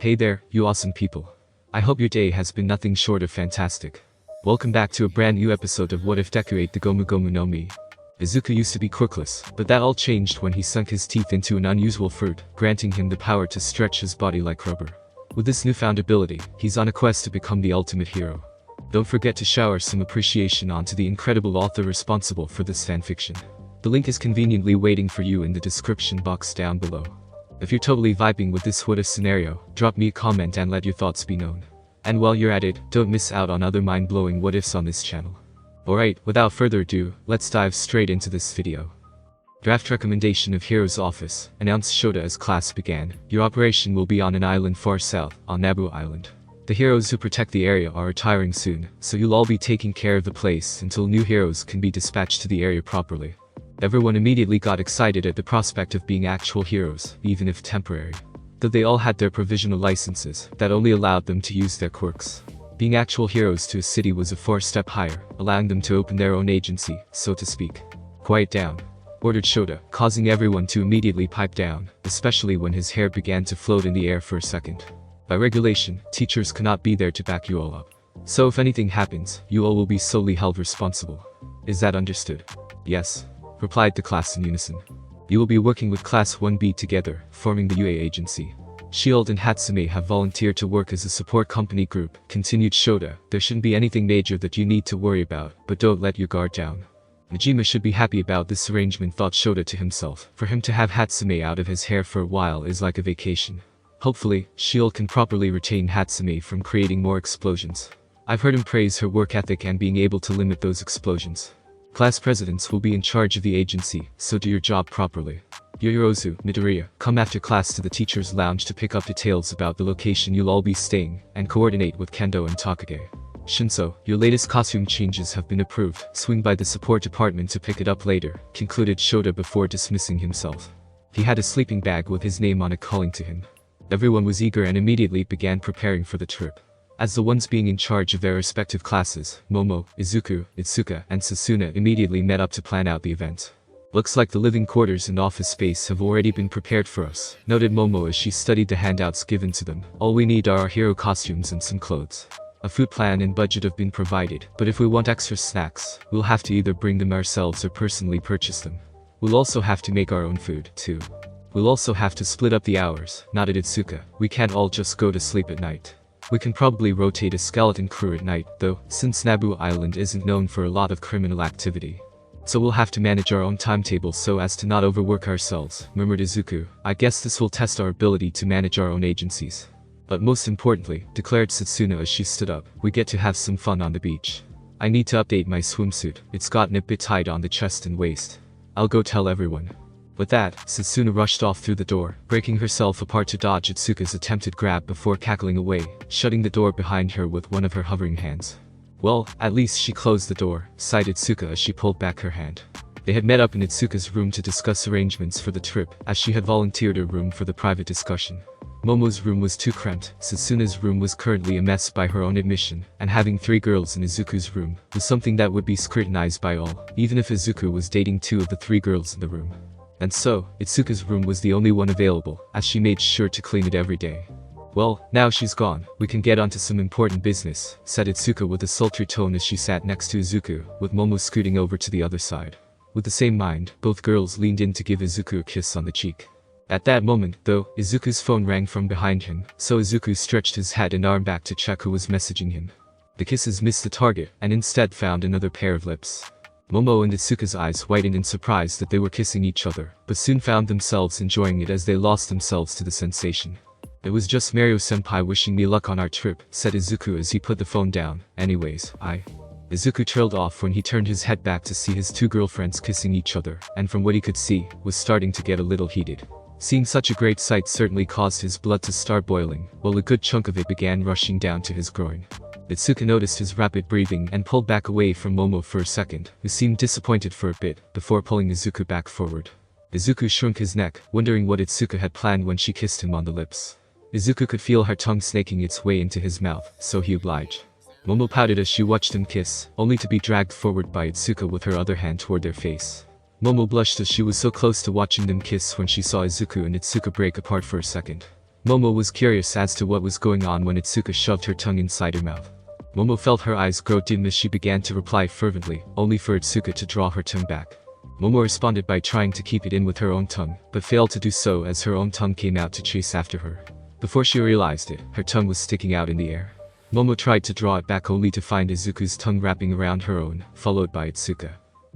Hey there, you awesome people. I hope your day has been nothing short of fantastic. Welcome back to a brand new episode of What If Deku ate the Gomu Gomu no Mi. Izuku used to be quirkless, but that all changed when he sunk his teeth into an unusual fruit, granting him the power to stretch his body like rubber. With this newfound ability, he's on a quest to become the ultimate hero. Don't forget to shower some appreciation onto the incredible author responsible for this fanfiction. The link is conveniently waiting for you in the description box down below. If you're totally vibing with this what if scenario, drop me a comment and let your thoughts be known. And while you're at it, don't miss out on other mind-blowing what ifs on this channel. Alright, without further ado, let's dive straight into this video. Draft recommendation of Hero's Office, announced Shota as class began. Your operation will be on an island far south, on Nabu Island. The heroes who protect the area are retiring soon, so you'll all be taking care of the place until new heroes can be dispatched to the area properly. Everyone immediately got excited at the prospect of being actual heroes, even if temporary. Though they all had their provisional licenses, that only allowed them to use their quirks. Being actual heroes to a city was a 4-step higher, allowing them to open their own agency, so to speak. Quiet down, ordered Shota, causing everyone to immediately pipe down, especially when his hair began to float in the air for a second. By regulation, teachers cannot be there to back you all up. So if anything happens, you all will be solely held responsible. Is that understood? Yes, replied the class in unison. You will be working with Class 1B together, forming the UA agency. Shield and Hatsume have volunteered to work as a support company group, continued Shota. There shouldn't be anything major that you need to worry about, but don't let your guard down. Najima should be happy about this arrangement, thought Shota to himself. For him to have Hatsume out of his hair for a while is like a vacation. Hopefully, Shield can properly retain Hatsume from creating more explosions. I've heard him praise her work ethic and being able to limit those explosions. Class presidents will be in charge of the agency, so do your job properly. Yoyorozu, Midoriya, come after class to the teacher's lounge to pick up details about the location you'll all be staying, and coordinate with Kendo and Takage. Shinso, your latest costume changes have been approved, swing by the support department to pick it up later, concluded Shota before dismissing himself. He had a sleeping bag with his name on it calling to him. Everyone was eager and immediately began preparing for the trip. As the ones being in charge of their respective classes, Momo, Izuku, Itsuka, and Sasuna immediately met up to plan out the event. Looks like the living quarters and office space have already been prepared for us, noted Momo as she studied the handouts given to them. All we need are our hero costumes and some clothes. A food plan and budget have been provided, but if we want extra snacks, we'll have to either bring them ourselves or personally purchase them. We'll also have to make our own food, too. We'll also have to split up the hours, nodded Itsuka. We can't all just go to sleep at night. We can probably rotate a skeleton crew at night, though, since Nabu Island isn't known for a lot of criminal activity. So we'll have to manage our own timetable so as to not overwork ourselves, murmured Izuku. I guess this will test our ability to manage our own agencies. But most importantly, declared Satsuna as she stood up, we get to have some fun on the beach. I need to update my swimsuit, it's gotten a bit tight on the chest and waist. I'll go tell everyone. With that, Satsuna rushed off through the door, breaking herself apart to dodge Itsuka's attempted grab before cackling away, shutting the door behind her with one of her hovering hands. Well, at least she closed the door, sighed Itsuka as she pulled back her hand. They had met up in Itsuka's room to discuss arrangements for the trip, as she had volunteered her room for the private discussion. Momo's room was too cramped, Sasuna's room was currently a mess by her own admission, and having 3 girls in Izuku's room was something that would be scrutinized by all, even if Izuku was dating 2 of the 3 girls in the room. And so, Itsuka's room was the only one available, as she made sure to clean it every day. Well, now she's gone, we can get onto some important business, said Itsuka with a sultry tone as she sat next to Izuku, with Momo scooting over to the other side. With the same mind, both girls leaned in to give Izuku a kiss on the cheek. At that moment, though, Izuku's phone rang from behind him, so Izuku stretched his head and arm back to check who was messaging him. The kisses missed the target, and instead found another pair of lips. Momo and Itsuka's eyes whitened in surprise that they were kissing each other, but soon found themselves enjoying it as they lost themselves to the sensation. It was just Mario-senpai wishing me luck on our trip, said Izuku as he put the phone down. Anyways, Izuku trailed off when he turned his head back to see his 2 girlfriends kissing each other, and from what he could see, was starting to get a little heated. Seeing such a great sight certainly caused his blood to start boiling, while a good chunk of it began rushing down to his groin. Itsuka noticed his rapid breathing and pulled back away from Momo for a second, who seemed disappointed for a bit, before pulling Izuku back forward. Izuku shrunk his neck, wondering what Itsuka had planned when she kissed him on the lips. Izuku could feel her tongue snaking its way into his mouth, so he obliged. Momo pouted as she watched them kiss, only to be dragged forward by Itsuka with her other hand toward their face. Momo blushed as she was so close to watching them kiss when she saw Izuku and Itsuka break apart for a second. Momo was curious as to what was going on when Itsuka shoved her tongue inside her mouth. Momo felt her eyes grow dim as she began to reply fervently, only for Itsuka to draw her tongue back. Momo responded by trying to keep it in with her own tongue, but failed to do so as her own tongue came out to chase after her. Before she realized it, her tongue was sticking out in the air. Momo tried to draw it back only to find Izuku's tongue wrapping around her own, followed by Itsuka.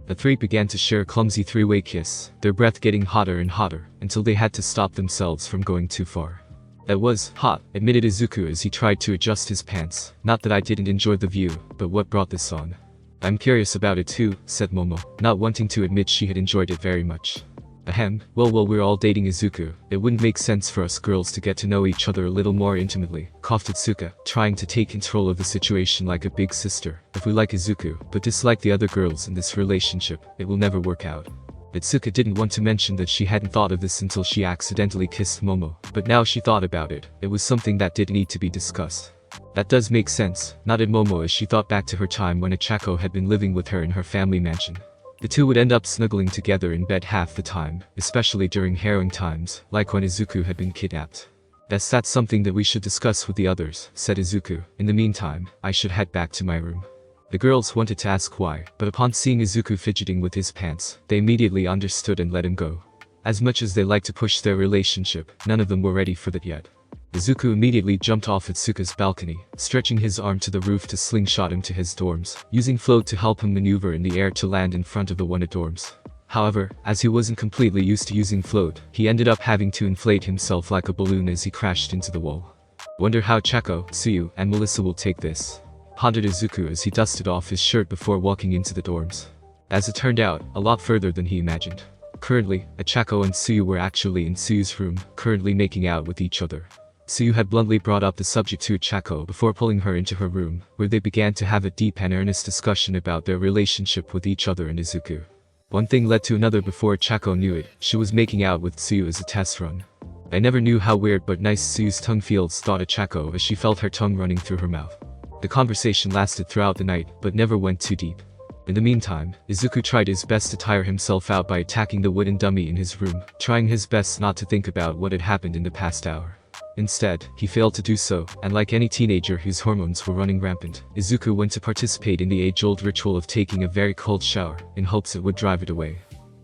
The three began to share a clumsy three-way kiss, their breath getting hotter and hotter, until they had to stop themselves from going too far. "That was hot," admitted Izuku as he tried to adjust his pants. "Not that I didn't enjoy the view, but what brought this on?" "I'm curious about it too," said Momo, not wanting to admit she had enjoyed it very much. "Ahem, well we're all dating Izuku. It wouldn't make sense for us girls to get to know each other a little more intimately," coughed Itsuka, trying to take control of the situation like a big sister. "If we like Izuku, but dislike the other girls in this relationship, it will never work out." Itsuka didn't want to mention that she hadn't thought of this until she accidentally kissed Momo, but now she thought about it, it was something that did need to be discussed. "That does make sense," nodded Momo as she thought back to her time when Achako had been living with her in her family mansion. The two would end up snuggling together in bed half the time, especially during harrowing times, like when Izuku had been kidnapped. That's something that we should discuss with the others," said Izuku. "In the meantime, I should head back to my room." The girls wanted to ask why, but upon seeing Izuku fidgeting with his pants, they immediately understood and let him go. As much as they liked to push their relationship, none of them were ready for that yet. Izuku immediately jumped off Itsuka's balcony, stretching his arm to the roof to slingshot him to his dorms, using float to help him maneuver in the air to land in front of the wanted dorms. However, as he wasn't completely used to using float, he ended up having to inflate himself like a balloon as he crashed into the wall. "Wonder how Chako, Tsuyu, and Melissa will take this," pondered Izuku as he dusted off his shirt before walking into the dorms. As it turned out, a lot further than he imagined. Currently, Achako and Tsuyu were actually in Tsuyu's room, currently making out with each other. Tsuyu had bluntly brought up the subject to Achako before pulling her into her room, where they began to have a deep and earnest discussion about their relationship with each other and Izuku. One thing led to another before Achako knew it, she was making out with Tsuyu as a test run. "I never knew how weird but nice Tsuyu's tongue feels," thought Achako as she felt her tongue running through her mouth. The conversation lasted throughout the night, but never went too deep. In the meantime, Izuku tried his best to tire himself out by attacking the wooden dummy in his room, trying his best not to think about what had happened in the past hour. Instead, he failed to do so, and like any teenager whose hormones were running rampant, Izuku went to participate in the age-old ritual of taking a very cold shower, in hopes it would drive it away.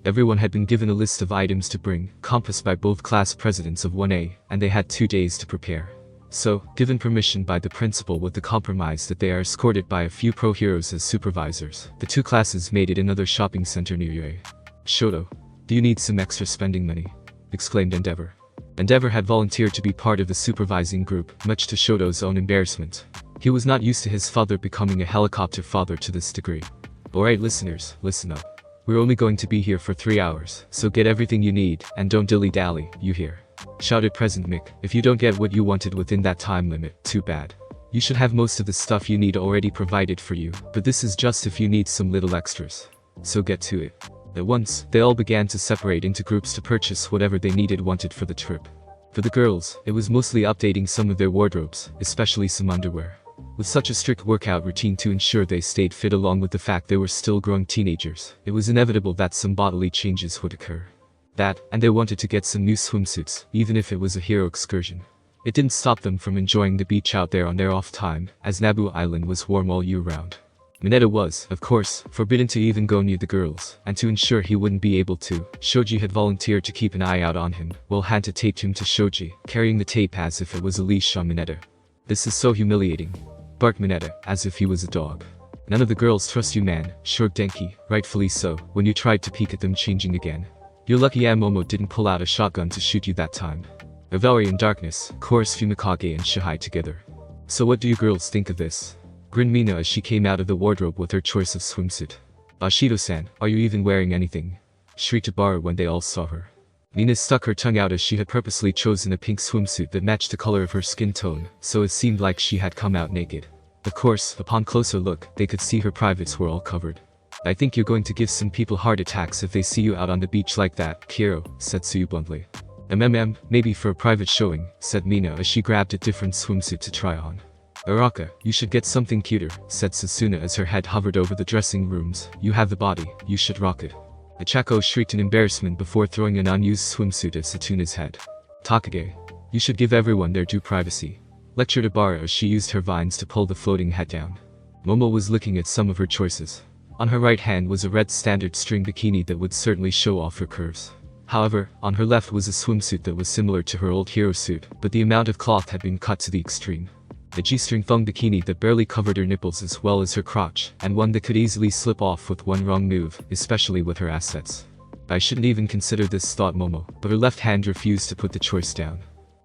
Everyone had been given a list of items to bring, compassed by both class presidents of 1A, and they had 2 days to prepare. So, given permission by the principal with the compromise that they are escorted by a few pro-heroes as supervisors, the two classes made it another shopping center near UA. "Shoto, do you need some extra spending money?" exclaimed Endeavor. Endeavor had volunteered to be part of the supervising group, much to Shoto's own embarrassment. He was not used to his father becoming a helicopter father to this degree. "Alright listeners, listen up. We're only going to be here for 3 hours, so get everything you need, and don't dilly-dally, you hear?" shouted President Mick. "If you don't get what you wanted within that time limit, too bad. You should have most of the stuff you need already provided for you, but this is just if you need some little extras. So get to it." At once, they all began to separate into groups to purchase whatever they wanted for the trip. For the girls, it was mostly updating some of their wardrobes, especially some underwear. With such a strict workout routine to ensure they stayed fit along with the fact they were still growing teenagers, it was inevitable that some bodily changes would occur. That, and they wanted to get some new swimsuits, even if it was a hero excursion. It didn't stop them from enjoying the beach out there on their off time, as Nabu Island was warm all year round. Mineta was, of course, forbidden to even go near the girls, and to ensure he wouldn't be able to, Shoji had volunteered to keep an eye out on him, while Hanta taped him to Shoji, carrying the tape as if it was a leash on Mineta. "This is so humiliating," barked Mineta, as if he was a dog. "None of the girls trust you, man," shrugged Denki, rightfully so, when you tried to peek at them changing again. "You're lucky Momo didn't pull out a shotgun to shoot you that time." A Valerie in darkness, chorused Fumikage and Shihai together. "So what do you girls think of this?" grinned Mina as she came out of the wardrobe with her choice of swimsuit. "Ashido-san, are you even wearing anything?" shrieked Ibaru when they all saw her. Mina stuck her tongue out as she had purposely chosen a pink swimsuit that matched the color of her skin tone, so it seemed like she had come out naked. Of course, upon closer look, they could see her privates were all covered. "I think you're going to give some people heart attacks if they see you out on the beach like that, Kiro," said Tsuyu bluntly. Maybe for a private showing," said Mina as she grabbed a different swimsuit to try on. "Araka, you should get something cuter," said Sasuna as her head hovered over the dressing rooms. "You have the body, you should rock it." Achako shrieked in embarrassment before throwing an unused swimsuit at Satuna's head. "Takage. You should give everyone their due privacy. Lectured Abara as she used her vines to pull the floating hat down. Momo was looking at some of her choices. On her right hand was a red standard string bikini that would certainly show off her curves. However, on her left was a swimsuit that was similar to her old hero suit, but the amount of cloth had been cut to the extreme. A G-string thong bikini that barely covered her nipples as well as her crotch, and one that could easily slip off with one wrong move, especially with her assets. I shouldn't even consider this, thought Momo, but her left hand refused to put the choice down.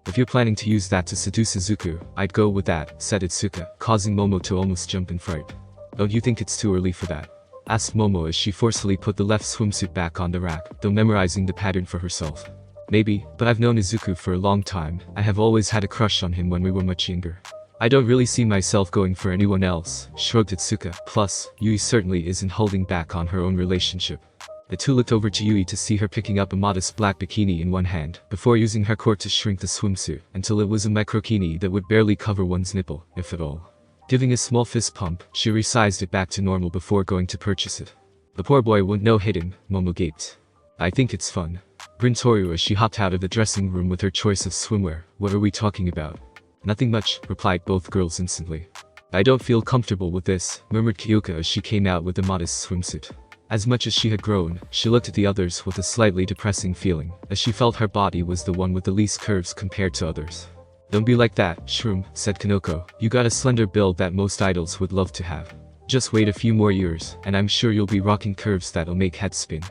If you're planning to use that to seduce Izuku, I'd go with that, said Itsuka, causing Momo to almost jump in fright. Don't you think it's too early for that? Asked Momo as she forcefully put the left swimsuit back on the rack, though memorizing the pattern for herself. Maybe, but I've known Izuku for a long time. I have always had a crush on him when we were much younger. I don't really see myself going for anyone else, shrugged Itsuka. Plus, Yui certainly isn't holding back on her own relationship. The two looked over to Yui to see her picking up a modest black bikini in one hand, before using her quirk to shrink the swimsuit, until it was a microkini that would barely cover one's nipple, if at all. Giving a small fist pump, she resized it back to normal before going to purchase it. The poor boy wouldn't know hidden, Momo gaped. I think it's fun. Grinned Toru as she hopped out of the dressing room with her choice of swimwear. What are we talking about? Nothing much, replied both girls instantly. I don't feel comfortable with this, murmured Kyoka as she came out with the modest swimsuit. As much as she had grown, she looked at the others with a slightly depressing feeling, as she felt her body was the one with the least curves compared to others. Don't be like that, Shroom, said Kanoko. You got a slender build that most idols would love to have. Just wait a few more years, and I'm sure you'll be rocking curves that'll make heads spin.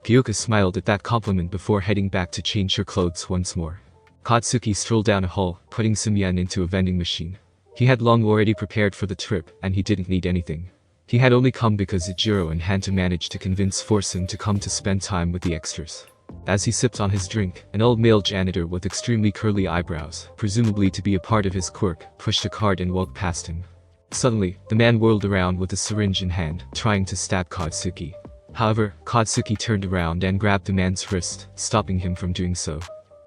Kyoka smiled at that compliment before heading back to change her clothes once more. Katsuki strolled down a hall, putting some yen into a vending machine. He had long already prepared for the trip, and he didn't need anything. He had only come because Ichiro and Hanta managed to force him to come to spend time with the extras. As he sipped on his drink, an old male janitor with extremely curly eyebrows, presumably to be a part of his quirk, pushed a cart and walked past him. Suddenly, the man whirled around with a syringe in hand, trying to stab Katsuki. However, Katsuki turned around and grabbed the man's wrist, stopping him from doing so.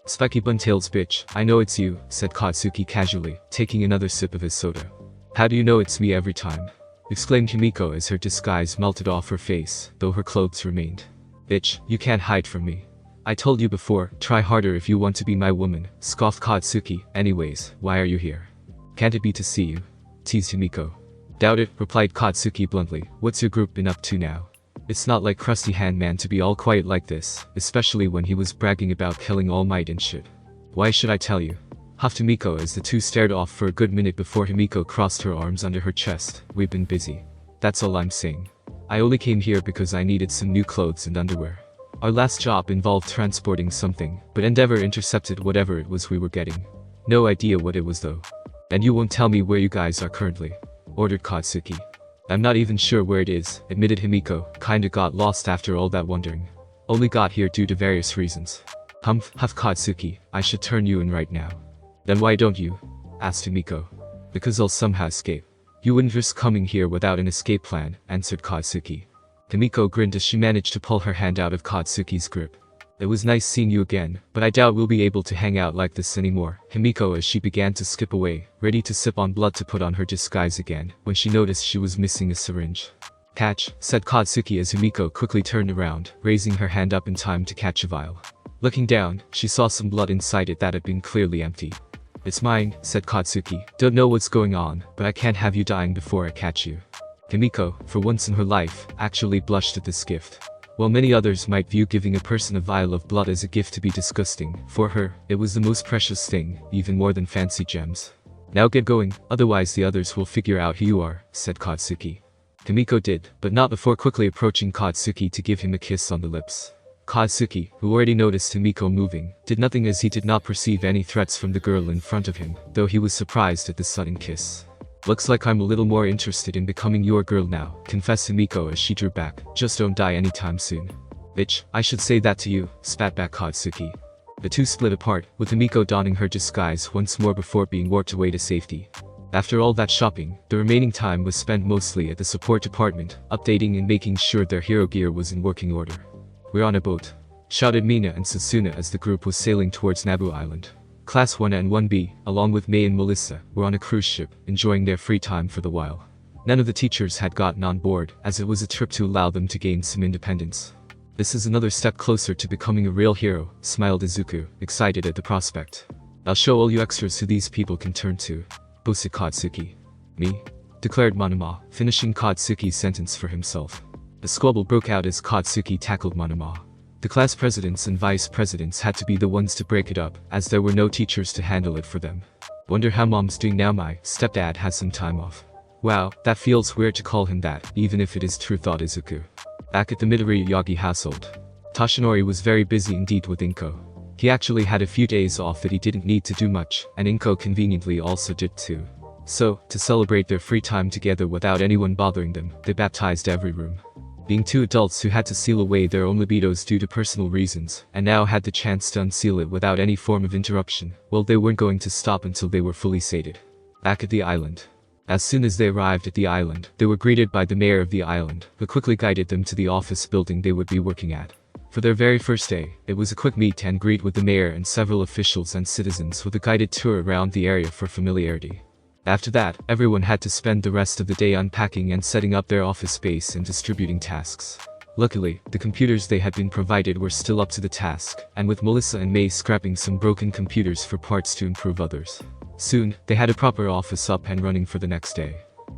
Spiky Buntail's bitch, I know it's you, said Katsuki casually, taking another sip of his soda. How do you know it's me every time? Exclaimed Himiko as her disguise melted off her face, though her clothes remained. Bitch, you can't hide from me. I told you before, try harder if you want to be my woman, scoffed Katsuki. Anyways, why are you here? Can't it be to see you? Teased Himiko. Doubt it, replied Katsuki bluntly. What's your group been up to now? It's not like Krusty Handman to be all quiet like this, especially when he was bragging about killing All Might and shit. Why should I tell you? Huffed Himiko as the two stared off for a good minute before Himiko crossed her arms under her chest. We've been busy. That's all I'm saying. I only came here because I needed some new clothes and underwear. Our last job involved transporting something, but Endeavor intercepted whatever it was we were getting. No idea what it was though. And you won't tell me where you guys are currently? Ordered Katsuki. I'm not even sure where it is, admitted Himiko. Kinda got lost after all that wandering. Only got here due to various reasons. Humph, Katsuki, I should turn you in right now. Then why don't you? Asked Himiko. Because I'll somehow escape. You wouldn't risk coming here without an escape plan, answered Katsuki. Himiko grinned as she managed to pull her hand out of Katsuki's grip. It was nice seeing you again, but I doubt we'll be able to hang out like this anymore, Himiko as she began to skip away, ready to sip on blood to put on her disguise again, when she noticed she was missing a syringe. Catch, said Katsuki as Himiko quickly turned around, raising her hand up in time to catch a vial. Looking down, she saw some blood inside it that had been clearly empty. It's mine, said Katsuki. Don't know what's going on, but I can't have you dying before I catch you. Himiko, for once in her life, actually blushed at this gift. While many others might view giving a person a vial of blood as a gift to be disgusting, for her, it was the most precious thing, even more than fancy gems. Now get going, otherwise the others will figure out who you are, said Katsuki. Himiko did, but not before quickly approaching Katsuki to give him a kiss on the lips. Katsuki, who already noticed Himiko moving, did nothing as he did not perceive any threats from the girl in front of him, though he was surprised at the sudden kiss. Looks like I'm a little more interested in becoming your girl now, confessed Himiko as she drew back. Just don't die anytime soon. Bitch, I should say that to you, spat back Katsuki. The two split apart, with Himiko donning her disguise once more before being warped away to safety. After all that shopping, the remaining time was spent mostly at the support department, updating and making sure their hero gear was in working order. We're on a boat, shouted Mina and Sasuna as the group was sailing towards Nabu Island. Class 1 and 1B, along with May and Melissa, were on a cruise ship, enjoying their free time for the while. None of the teachers had gotten on board, as it was a trip to allow them to gain some independence. This is another step closer to becoming a real hero, smiled Izuku, excited at the prospect. I'll show all you extras who these people can turn to. Boasted Katsuki. Me? Declared Monoma, finishing Katsuki's sentence for himself. A squabble broke out as Katsuki tackled Monoma. The class presidents and vice presidents had to be the ones to break it up, as there were no teachers to handle it for them. Wonder how mom's doing now. My stepdad has some time off. Wow, that feels weird to call him that, even if it is true, thought Izuku. Back at the Midori Yagi household, Toshinori was very busy indeed with Inko. He actually had a few days off that he didn't need to do much, and Inko conveniently also did too. So, to celebrate their free time together without anyone bothering them, they baptized every room. Being two adults who had to seal away their own libidos due to personal reasons, and now had the chance to unseal it without any form of interruption, well, they weren't going to stop until they were fully sated. Back at the island. As soon as they arrived at the island, they were greeted by the mayor of the island, who quickly guided them to the office building they would be working at. For their very first day, it was a quick meet and greet with the mayor and several officials and citizens with a guided tour around the area for familiarity. After that, everyone had to spend the rest of the day unpacking and setting up their office space and distributing tasks. Luckily, the computers they had been provided were still up to the task, and with Melissa and May scrapping some broken computers for parts to improve others. Soon, they had a proper office up and running for the next day.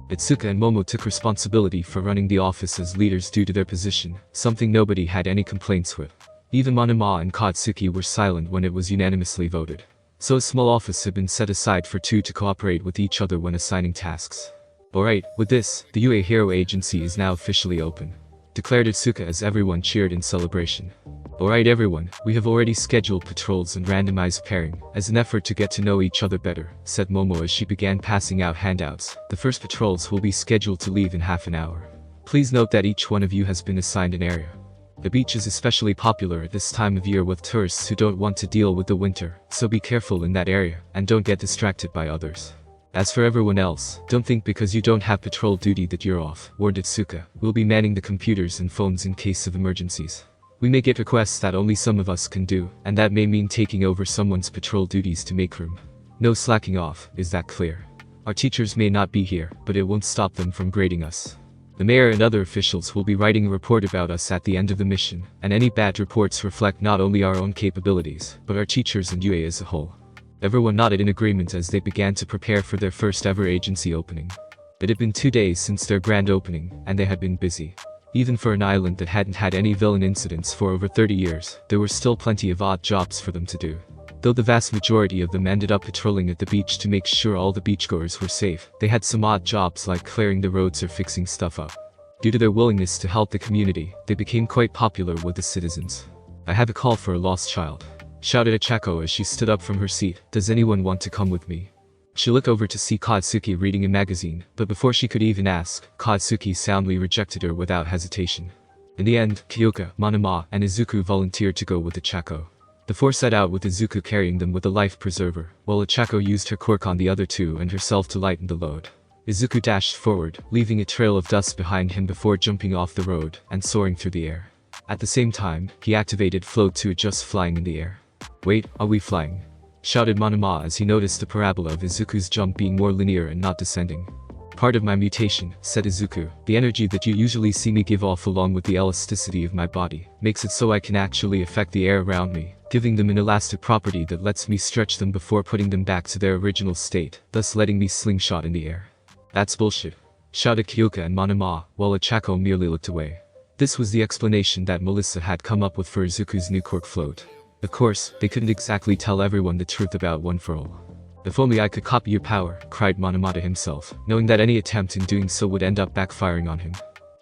Itsuka and Momo took responsibility for running the office as leaders due to their position, something nobody had any complaints with. Even Monoma and Katsuki were silent when it was unanimously voted. So a small office had been set aside for two to cooperate with each other when assigning tasks. Alright, with this, the UA Hero Agency is now officially open, declared Itsuka as everyone cheered in celebration. Alright everyone, we have already scheduled patrols and randomized pairing, as an effort to get to know each other better, said Momo as she began passing out handouts. The first patrols will be scheduled to leave in half an hour. Please note that each one of you has been assigned an area. The beach is especially popular at this time of year with tourists who don't want to deal with the winter, so be careful in that area, and don't get distracted by others. As for everyone else, don't think because you don't have patrol duty that you're off, warned Itsuka. We'll be manning the computers and phones in case of emergencies. We may get requests that only some of us can do, and that may mean taking over someone's patrol duties to make room. No slacking off, is that clear? Our teachers may not be here, but it won't stop them from grading us. The mayor and other officials will be writing a report about us at the end of the mission, and any bad reports reflect not only our own capabilities, but our teachers and UA as a whole. Everyone nodded in agreement as they began to prepare for their first ever agency opening. It had been 2 days since their grand opening, and they had been busy. Even for an island that hadn't had any villain incidents for over 30 years, there were still plenty of odd jobs for them to do. Though the vast majority of them ended up patrolling at the beach to make sure all the beachgoers were safe, they had some odd jobs like clearing the roads or fixing stuff up. Due to their willingness to help the community, they became quite popular with the citizens. I have a call for a lost child, shouted Achako as she stood up from her seat. Does anyone want to come with me? She looked over to see Katsuki reading a magazine, but before she could even ask, Katsuki soundly rejected her without hesitation. In the end, Kyoka, Monoma, and Izuku volunteered to go with Achako. The four set out with Izuku carrying them with a life preserver, while Achako used her quirk on the other two and herself to lighten the load. Izuku dashed forward, leaving a trail of dust behind him before jumping off the road and soaring through the air. At the same time, he activated float to adjust flying in the air. Wait, are we flying? Shouted Monoma as he noticed the parabola of Izuku's jump being more linear and not descending. Part of my mutation, said Izuku, the energy that you usually see me give off along with the elasticity of my body, makes it so I can actually affect the air around me, giving them an elastic property that lets me stretch them before putting them back to their original state, thus letting me slingshot in the air. That's bullshit, shouted Kyoka and Monoma, while Achako merely looked away. This was the explanation that Melissa had come up with for Izuku's new quirk float. Of course, they couldn't exactly tell everyone the truth about One for All. If only I could copy your power, cried Monoma to himself, knowing that any attempt in doing so would end up backfiring on him.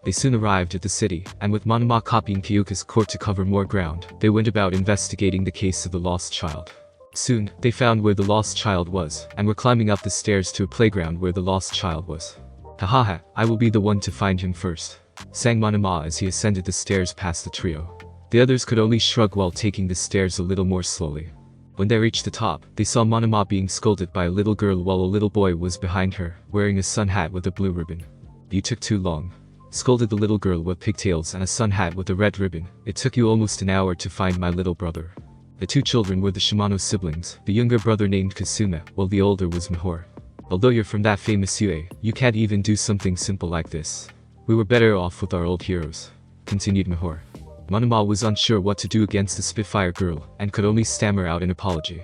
They soon arrived at the city, and with Monoma copying Kyoka's quirk to cover more ground, they went about investigating the case of the lost child. Soon, they found where the lost child was, and were climbing up the stairs to a playground where the lost child was. Hahaha, I will be the one to find him first, sang Monoma as he ascended the stairs past the trio. The others could only shrug while taking the stairs a little more slowly. When they reached the top, they saw Monoma being scolded by a little girl while a little boy was behind her, wearing a sun hat with a blue ribbon. You took too long, scolded the little girl with pigtails and a sun hat with a red ribbon. It took you almost an hour to find my little brother. The two children were the Shimano siblings, the younger brother named Kasuma, while the older was Mihor. Although you're from that famous UA, you can't even do something simple like this. We were better off with our old heroes, continued Mihor. Monoma was unsure what to do against the Spitfire girl, and could only stammer out an apology.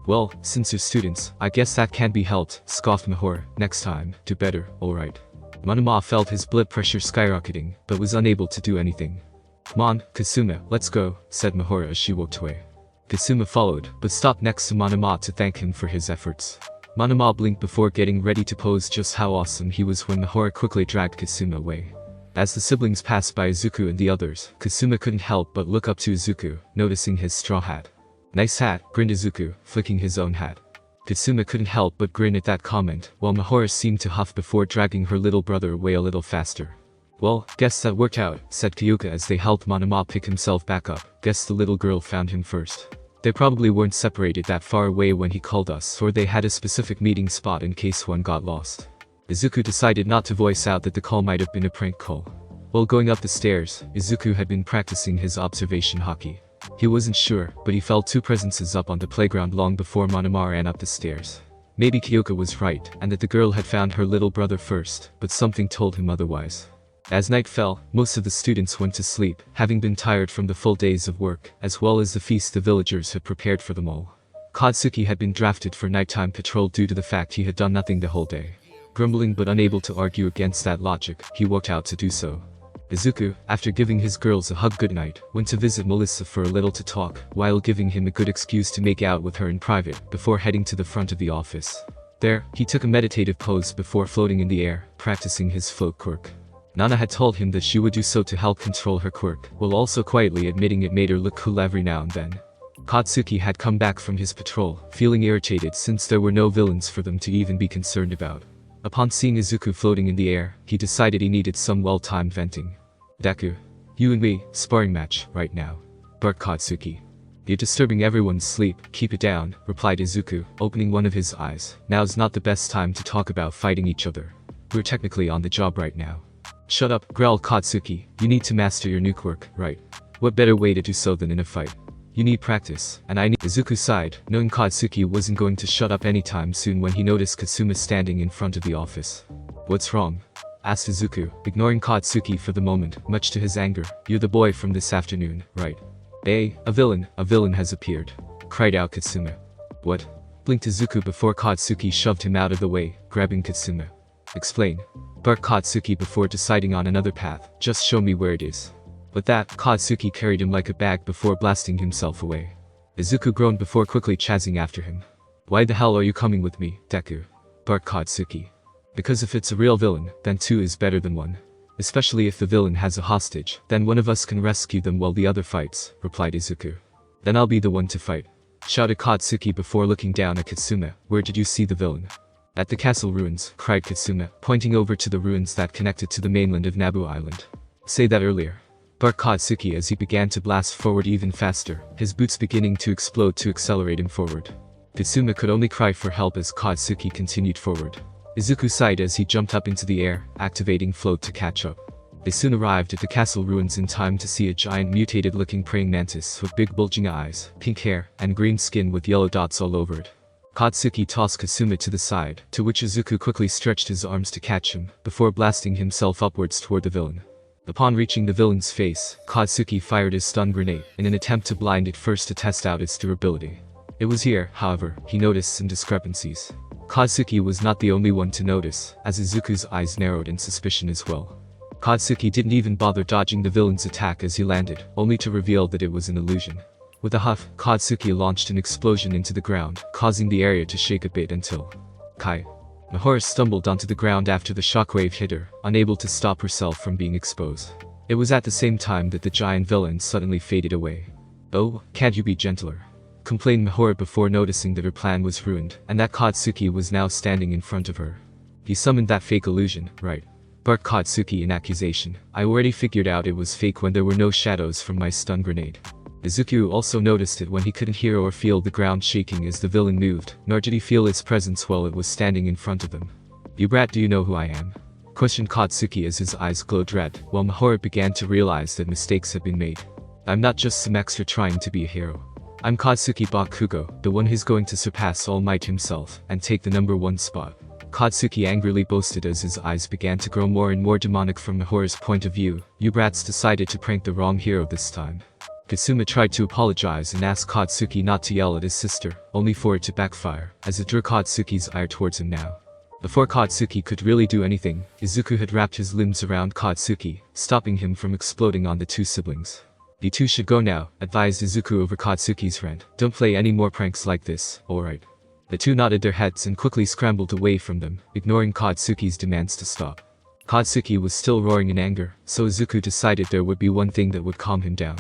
Well, since you're students, I guess that can't be helped, scoffed Mahora. Next time, do better, alright. Monoma felt his blood pressure skyrocketing, but was unable to do anything. Come on, Kasuma, let's go, said Mahora as she walked away. Kasuma followed, but stopped next to Monoma to thank him for his efforts. Monoma blinked before getting ready to pose just how awesome he was when Mahora quickly dragged Kasuma away. As the siblings passed by Izuku and the others, Kasuma couldn't help but look up to Izuku, noticing his straw hat. Nice hat, grinned Izuku, flicking his own hat. Kasuma couldn't help but grin at that comment, while Mahora seemed to huff before dragging her little brother away a little faster. Well, guess that worked out, said Kyoka as they helped Monoma pick himself back up. Guess the little girl found him first. They probably weren't separated that far away when he called us, or they had a specific meeting spot in case one got lost. Izuku decided not to voice out that the call might have been a prank call. While going up the stairs, Izuku had been practicing his observation hockey. He wasn't sure, but he felt two presences up on the playground long before Monoma ran up the stairs. Maybe Kyoka was right, and that the girl had found her little brother first, but something told him otherwise. As night fell, most of the students went to sleep, having been tired from the full days of work, as well as the feast the villagers had prepared for them all. Katsuki had been drafted for nighttime patrol due to the fact he had done nothing the whole day. Grumbling but unable to argue against that logic, he walked out to do so. Izuku, after giving his girls a hug goodnight, went to visit Melissa for a little to talk, while giving him a good excuse to make out with her in private, before heading to the front of the office. There, he took a meditative pose before floating in the air, practicing his float quirk. Nana had told him that she would do so to help control her quirk, while also quietly admitting it made her look cool every now and then. Katsuki had come back from his patrol, feeling irritated since there were no villains for them to even be concerned about. Upon seeing Izuku floating in the air, he decided he needed some well-timed venting. Deku, you and me, sparring match, right now, barked Katsuki. You're disturbing everyone's sleep, keep it down, replied Izuku, opening one of his eyes. Now's not the best time to talk about fighting each other. We're technically on the job right now. Shut up, growled Katsuki, you need to master your new quirk, right? What better way to do so than in a fight? You need practice, and I need— Izuku sighed, knowing Katsuki wasn't going to shut up anytime soon when he noticed Kasuma standing in front of the office. What's wrong? Asked Izuku, ignoring Katsuki for the moment, much to his anger. You're the boy from this afternoon, right? A villain has appeared, cried out Kasuma. What? Blinked Izuku before Katsuki shoved him out of the way, grabbing Kasuma. Explain, barked Katsuki before deciding on another path. Just show me where it is. With that, Katsuki carried him like a bag before blasting himself away. Izuku groaned before quickly chasing after him. Why the hell are you coming with me, Deku? Barked Katsuki. Because if it's a real villain, then two is better than one. Especially if the villain has a hostage, then one of us can rescue them while the other fights, replied Izuku. Then I'll be the one to fight, shouted Katsuki before looking down at Kasuma. Where did you see the villain? At the castle ruins, cried Kasuma, pointing over to the ruins that connected to the mainland of Nabu Island. Say that earlier, barked Katsuki as he began to blast forward even faster, his boots beginning to explode to accelerate him forward. Kasuma could only cry for help as Katsuki continued forward. Izuku sighed as he jumped up into the air, activating float to catch up. They soon arrived at the castle ruins in time to see a giant mutated-looking praying mantis with big bulging eyes, pink hair, and green skin with yellow dots all over it. Katsuki tossed Kasuma to the side, to which Izuku quickly stretched his arms to catch him, before blasting himself upwards toward the villain. Upon reaching the villain's face, Katsuki fired his stun grenade, in an attempt to blind it first to test out its durability. It was here, however, he noticed some discrepancies. Katsuki was not the only one to notice, as Izuku's eyes narrowed in suspicion as well. Katsuki didn't even bother dodging the villain's attack as he landed, only to reveal that it was an illusion. With a huff, Katsuki launched an explosion into the ground, causing the area to shake a bit until— Kai. Mahora stumbled onto the ground after the shockwave hit her, unable to stop herself from being exposed. It was at the same time that the giant villain suddenly faded away. Oh, can't you be gentler? Complained Mahora before noticing that her plan was ruined, and that Katsuki was now standing in front of her. You summoned that fake illusion, right? Barked Katsuki in accusation. I already figured out it was fake when there were no shadows from my stun grenade. Izuku also noticed it when he couldn't hear or feel the ground shaking as the villain moved, nor did he feel its presence while it was standing in front of them. You brat, do you know who I am? Questioned Katsuki as his eyes glowed red, while Mahora began to realize that mistakes had been made. I'm not just some extra trying to be a hero. I'm Katsuki Bakugo, the one who's going to surpass All Might himself, and take the #1 spot. Katsuki angrily boasted as his eyes began to grow more and more demonic from Mahora's point of view. You brats decided to prank the wrong hero this time. Kasuma tried to apologize and ask Katsuki not to yell at his sister, only for it to backfire, as it drew Katsuki's ire towards him now. Before Katsuki could really do anything, Izuku had wrapped his limbs around Katsuki, stopping him from exploding on the two siblings. "You two should go now," advised Izuku over Katsuki's rant. "Don't play any more pranks like this, alright?" The two nodded their heads and quickly scrambled away from them, ignoring Katsuki's demands to stop. Katsuki was still roaring in anger, so Izuku decided there would be one thing that would calm him down.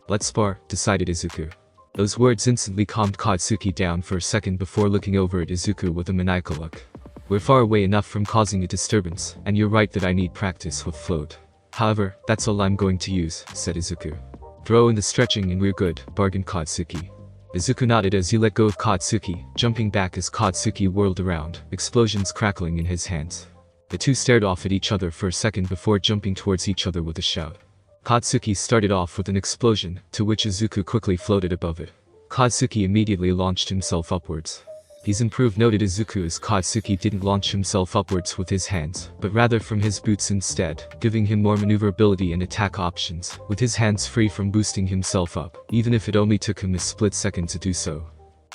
"Let's spar," decided Izuku. Those words instantly calmed Katsuki down for a second before looking over at Izuku with a maniacal look. "We're far away enough from causing a disturbance, and you're right that I need practice with float. However, that's all I'm going to use," said Izuku. "Throw in the stretching and we're good," bargained Katsuki. Izuku nodded as he let go of Katsuki, jumping back as Katsuki whirled around, explosions crackling in his hands. The two stared off at each other for a second before jumping towards each other with a shout. Katsuki started off with an explosion, to which Izuku quickly floated above it. Katsuki immediately launched himself upwards. "He's improved," noted Izuku as Katsuki didn't launch himself upwards with his hands, but rather from his boots instead, giving him more maneuverability and attack options, with his hands free from boosting himself up, even if it only took him a split second to do so.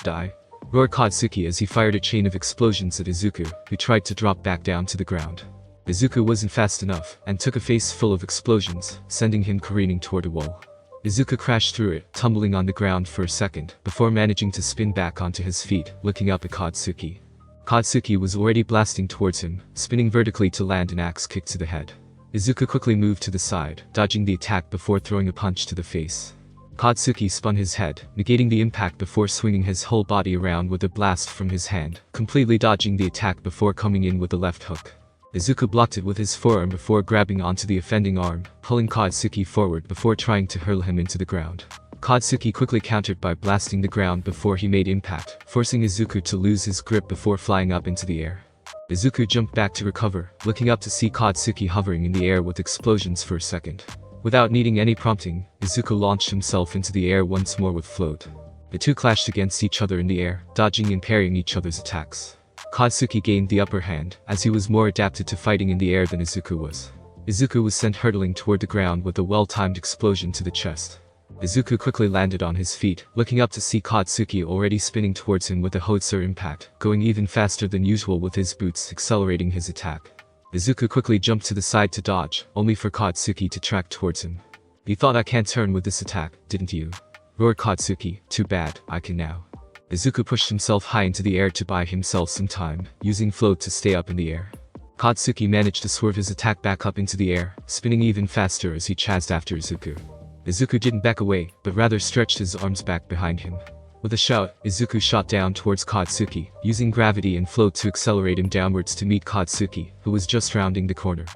"Die!" roared Katsuki as he fired a chain of explosions at Izuku, who tried to drop back down to the ground. Izuku wasn't fast enough, and took a face full of explosions, sending him careening toward a wall. Izuku crashed through it, tumbling on the ground for a second, before managing to spin back onto his feet, looking up at Katsuki. Katsuki was already blasting towards him, spinning vertically to land an axe kick to the head. Izuku quickly moved to the side, dodging the attack before throwing a punch to the face. Katsuki spun his head, negating the impact before swinging his whole body around with a blast from his hand, completely dodging the attack before coming in with a left hook. Izuku blocked it with his forearm before grabbing onto the offending arm, pulling Katsuki forward before trying to hurl him into the ground. Katsuki quickly countered by blasting the ground before he made impact, forcing Izuku to lose his grip before flying up into the air. Izuku jumped back to recover, looking up to see Katsuki hovering in the air with explosions for a second. Without needing any prompting, Izuku launched himself into the air once more with float. The two clashed against each other in the air, dodging and parrying each other's attacks. Katsuki gained the upper hand, as he was more adapted to fighting in the air than Izuku was. Izuku was sent hurtling toward the ground with a well-timed explosion to the chest. Izuku quickly landed on his feet, looking up to see Katsuki already spinning towards him with a hotzer impact, going even faster than usual with his boots accelerating his attack. Izuku quickly jumped to the side to dodge, only for Katsuki to track towards him. "You thought I can't turn with this attack, didn't you?" roared Katsuki. "Too bad, I can now." Izuku pushed himself high into the air to buy himself some time, using float to stay up in the air. Katsuki managed to swerve his attack back up into the air, spinning even faster as he chased after Izuku. Izuku didn't back away, but rather stretched his arms back behind him. With a shout, Izuku shot down towards Katsuki, using gravity and float to accelerate him downwards to meet Katsuki, who was just rounding the corner.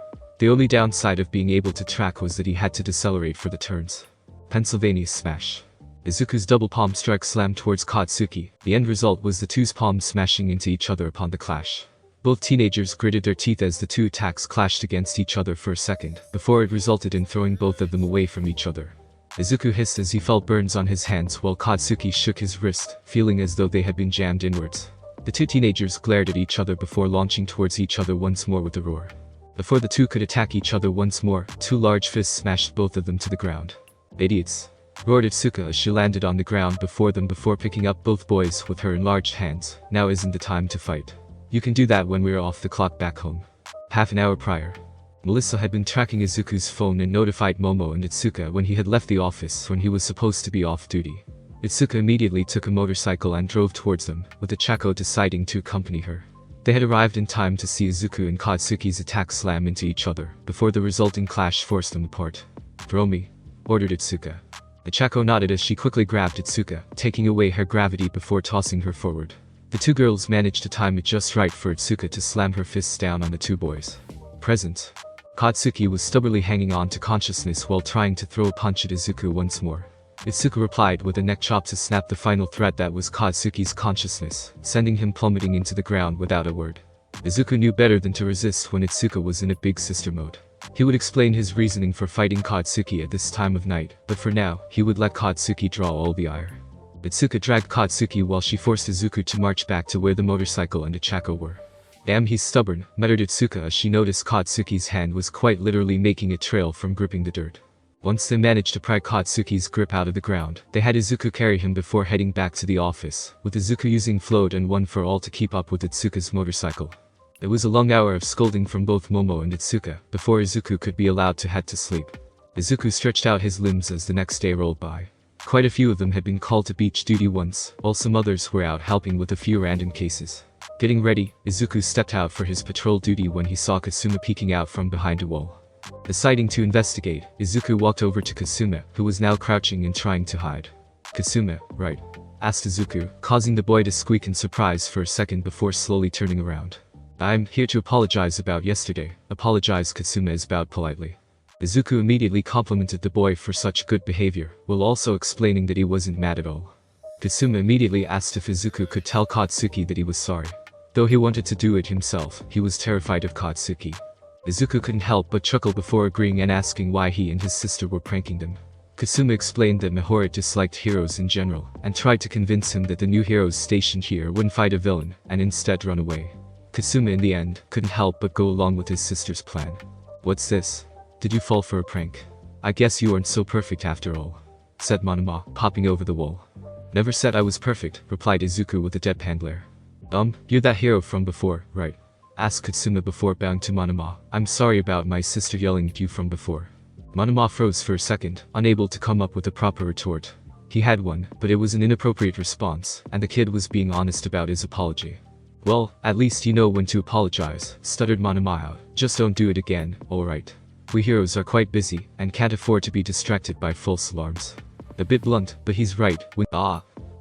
The only downside of being able to track was that he had to decelerate for the turns. Pennsylvania Smash. Izuku's double palm strike slammed towards Katsuki. The end result was the two's palms smashing into each other upon the clash. Both teenagers gritted their teeth as the two attacks clashed against each other for a second, before it resulted in throwing both of them away from each other. Izuku hissed as he felt burns on his hands while Katsuki shook his wrist, feeling as though they had been jammed inwards. The two teenagers glared at each other before launching towards each other once more with a roar. Before the two could attack each other once more, two large fists smashed both of them to the ground. "Idiots!" roared Itsuka as she landed on the ground before them before picking up both boys with her enlarged hands. "Now isn't the time to fight. You can do that when we're off the clock back home." Half an hour prior, Melissa had been tracking Izuku's phone and notified Momo and Itsuka when he had left the office when he was supposed to be off duty. Itsuka immediately took a motorcycle and drove towards them, with Ichako deciding to accompany her. They had arrived in time to see Izuku and Katsuki's attack slam into each other, before the resulting clash forced them apart. "Throw me," ordered Itsuka. Ichako nodded as she quickly grabbed Itsuka, taking away her gravity before tossing her forward. The two girls managed to time it just right for Itsuka to slam her fists down on the two boys. Present. Katsuki was stubbornly hanging on to consciousness while trying to throw a punch at Izuku once more. Itsuka replied with a neck chop to snap the final threat that was Katsuki's consciousness, sending him plummeting into the ground without a word. Izuku knew better than to resist when Itsuka was in a big sister mode. He would explain his reasoning for fighting Katsuki at this time of night, but for now, he would let Katsuki draw all the ire. Itsuka dragged Katsuki while she forced Izuku to march back to where the motorcycle and Ichako were. "Damn, he's stubborn," muttered Itsuka as she noticed Katsuki's hand was quite literally making a trail from gripping the dirt. Once they managed to pry Katsuki's grip out of the ground, they had Izuku carry him before heading back to the office, with Izuku using float and one for all to keep up with Itsuka's motorcycle. It was a long hour of scolding from both Momo and Itsuka, before Izuku could be allowed to head to sleep. Izuku stretched out his limbs as the next day rolled by. Quite a few of them had been called to beach duty once, while some others were out helping with a few random cases. Getting ready, Izuku stepped out for his patrol duty when he saw Kasuma peeking out from behind a wall. Deciding to investigate, Izuku walked over to Kasuma, who was now crouching and trying to hide. "Kasuma, right?" asked Izuku, causing the boy to squeak in surprise for a second before slowly turning around. "I'm here to apologize about yesterday," apologized Kasuma as bowed politely. Izuku immediately complimented the boy for such good behavior, while also explaining that he wasn't mad at all. Kasuma immediately asked if Izuku could tell Katsuki that he was sorry. Though he wanted to do it himself, he was terrified of Katsuki. Izuku couldn't help but chuckle before agreeing and asking why he and his sister were pranking them. Kasuma explained that Mihora disliked heroes in general, and tried to convince him that the new heroes stationed here wouldn't fight a villain, and instead run away. Kasuma in the end couldn't help but go along with his sister's plan. "What's this? Did you fall for a prank? I guess you aren't so perfect after all," said Monoma, popping over the wall. "Never said I was perfect," replied Izuku with a deadpan glare. You're that hero from before, right?" asked Katsuma before bowing to Monoma. "I'm sorry about my sister yelling at you from before." Monoma froze for a second, unable to come up with a proper retort. He had one, but it was an inappropriate response, and the kid was being honest about his apology. "Well, at least you know when to apologize," stuttered Monoma out. "Just don't do it again, alright? We heroes are quite busy, and can't afford to be distracted by false alarms." A bit blunt, but he's right.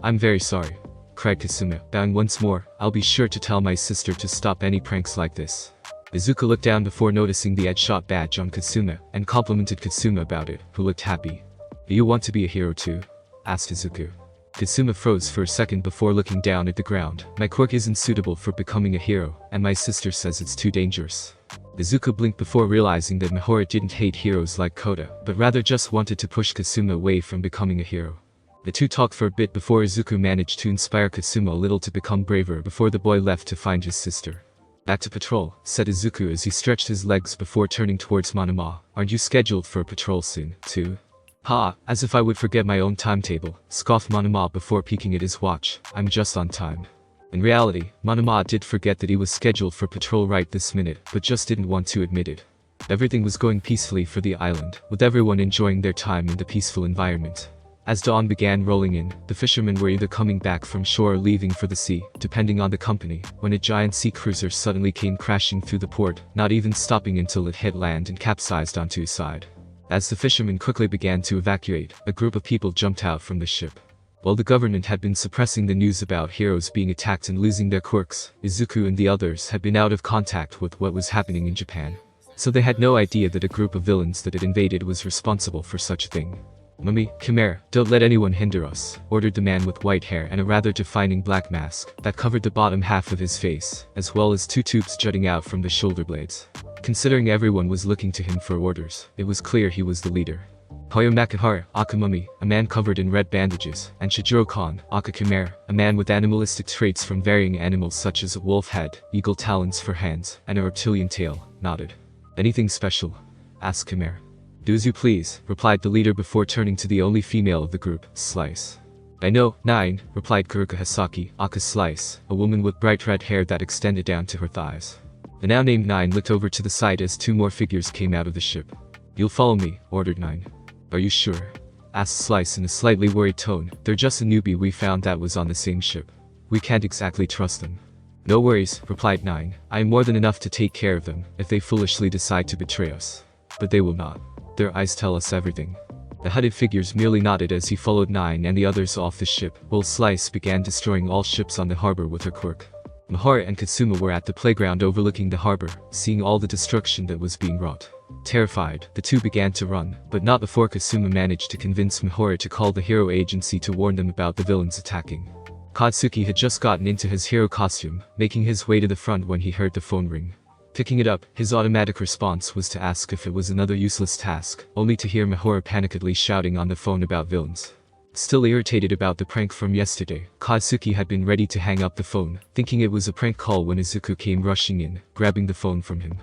I'm very sorry," cried Kasuma, bowing once more. "I'll be sure to tell my sister to stop any pranks like this." Izuku looked down before noticing the headshot badge on Kasuma, and complimented Kasuma about it, who looked happy. "Do you want to be a hero too?" asked Izuku. Kasuma froze for a second before looking down at the ground. "My quirk isn't suitable for becoming a hero, and my sister says it's too dangerous." Izuku blinked before realizing that Mihora didn't hate heroes like Kota, but rather just wanted to push Kasuma away from becoming a hero. The two talked for a bit before Izuku managed to inspire Kasuma a little to become braver before the boy left to find his sister. "Back to patrol," said Izuku as he stretched his legs before turning towards Monoma. "Aren't you scheduled for a patrol soon, too?" "Ha, as if I would forget my own timetable," scoffed Monoma before peeking at his watch. "I'm just on time." In reality, Monoma did forget that he was scheduled for patrol right this minute, but just didn't want to admit it. Everything was going peacefully for the island, with everyone enjoying their time in the peaceful environment. As dawn began rolling in, the fishermen were either coming back from shore or leaving for the sea, depending on the company, when a giant sea cruiser suddenly came crashing through the port, not even stopping until it hit land and capsized onto his side. As the fishermen quickly began to evacuate, a group of people jumped out from the ship. While the government had been suppressing the news about heroes being attacked and losing their quirks, Izuku and the others had been out of contact with what was happening in Japan. So they had no idea that a group of villains that had invaded was responsible for such a thing. "Mummy, come here, don't let anyone hinder us," ordered the man with white hair and a rather defining black mask that covered the bottom half of his face, as well as two tubes jutting out from the shoulder blades. Considering everyone was looking to him for orders, it was clear he was the leader. Hoyo Makihara, aka Mummy, a man covered in red bandages, and Shijiro-kan, aka Chimera, a man with animalistic traits from varying animals such as a wolf head, eagle talons for hands, and a reptilian tail, nodded. "Anything special?" asked Chimera. "Do as you please," replied the leader before turning to the only female of the group, Slice. "I know, 9, replied Kuruka Hasaki, aka Slice, a woman with bright red hair that extended down to her thighs. The now named 9 looked over to the side as two more figures came out of the ship. "You'll follow me," ordered 9. "Are you sure?" asked Slice in a slightly worried tone. "They're just a newbie we found that was on the same ship. We can't exactly trust them." "No worries," replied 9. "I am more than enough to take care of them, if they foolishly decide to betray us. But they will not. Their eyes tell us everything." The hooded figures merely nodded as he followed 9 and the others off the ship, while Slice began destroying all ships on the harbor with her quirk. Mihara and Katsuma were at the playground overlooking the harbor, seeing all the destruction that was being wrought. Terrified, the two began to run, but not before Kasuma managed to convince Mihara to call the hero agency to warn them about the villains attacking. Katsuki had just gotten into his hero costume, making his way to the front when he heard the phone ring. Picking it up, his automatic response was to ask if it was another useless task, only to hear Mihara panickedly shouting on the phone about villains. Still irritated about the prank from yesterday, Katsuki had been ready to hang up the phone, thinking it was a prank call when Izuku came rushing in, grabbing the phone from him.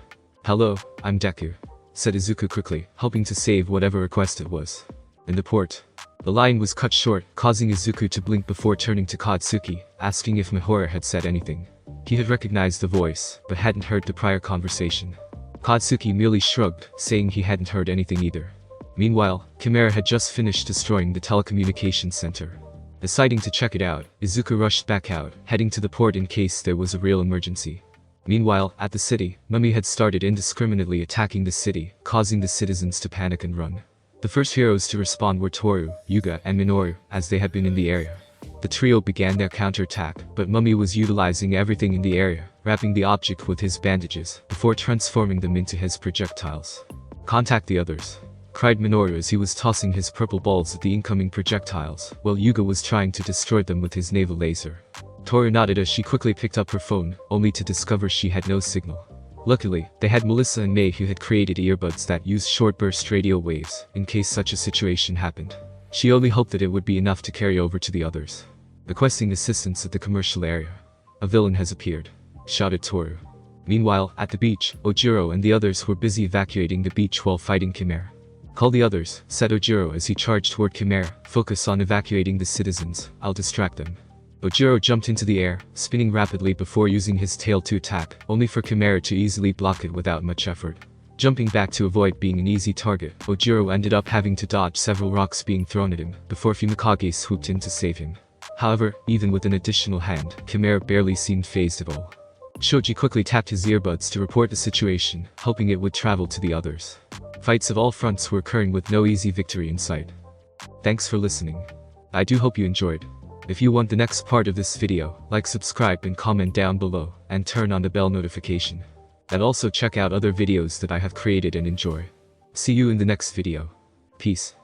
"Hello, I'm Deku," said Izuku quickly, hoping to save whatever request it was. In the port. The line was cut short, causing Izuku to blink before turning to Katsuki, asking if Mihora had said anything. He had recognized the voice, but hadn't heard the prior conversation. Katsuki merely shrugged, saying he hadn't heard anything either. Meanwhile, Chimera had just finished destroying the telecommunications center. Deciding to check it out, Izuku rushed back out, heading to the port in case there was a real emergency. Meanwhile, at the city, Mummy had started indiscriminately attacking the city, causing the citizens to panic and run. The first heroes to respond were Toru, Yuga, and Minoru, as they had been in the area. The trio began their counterattack, but Mummy was utilizing everything in the area, wrapping the object with his bandages, before transforming them into his projectiles. "Contact the others," cried Minoru as he was tossing his purple balls at the incoming projectiles, while Yuga was trying to destroy them with his naval laser. Toru nodded as she quickly picked up her phone, only to discover she had no signal. Luckily, they had Melissa and May who had created earbuds that used short-burst radio waves, in case such a situation happened. She only hoped that it would be enough to carry over to the others. Requesting assistance at the commercial area. "A villain has appeared," shouted Toru. Meanwhile, at the beach, Ojiro and the others were busy evacuating the beach while fighting Chimera. "Call the others," said Ojiro as he charged toward Chimera. "Focus on evacuating the citizens, I'll distract them." Ojiro jumped into the air, spinning rapidly before using his tail to attack, only for Chimera to easily block it without much effort. Jumping back to avoid being an easy target, Ojiro ended up having to dodge several rocks being thrown at him, before Fumikage swooped in to save him. However, even with an additional hand, Chimera barely seemed fazed at all. Shoji quickly tapped his earbuds to report the situation, hoping it would travel to the others. Fights of all fronts were occurring with no easy victory in sight. Thanks for listening. I do hope you enjoyed. If you want the next part of this video, like, subscribe and comment down below, and turn on the bell notification. And also check out other videos that I have created and enjoy. See you in the next video. Peace.